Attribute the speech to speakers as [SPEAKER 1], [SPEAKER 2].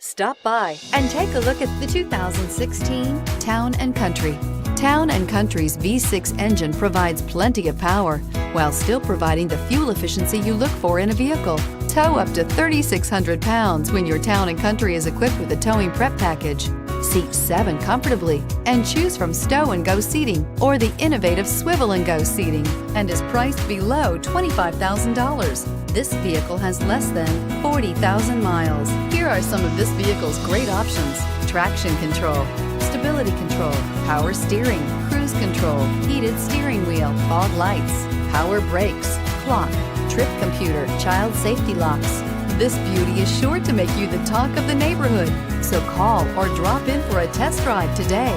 [SPEAKER 1] Stop by and take a look at the 2016 Town & Country. Town & Country's V6 engine provides plenty of power while still providing the fuel efficiency you look for in a vehicle. Tow up to 3,600 pounds when your Town & Country is equipped with a towing prep package. Seat 7 comfortably and choose from stow and go seating or the innovative swivel and go seating, and is priced below $25,000. This vehicle has less than 40,000 miles. Here are some of this vehicle's great options: traction control, stability control, power steering, cruise control, heated steering wheel, fog lights, power brakes, clock, trip computer, child safety locks. This beauty is sure to make you the talk of the neighborhood. So call or drop in for a test drive today.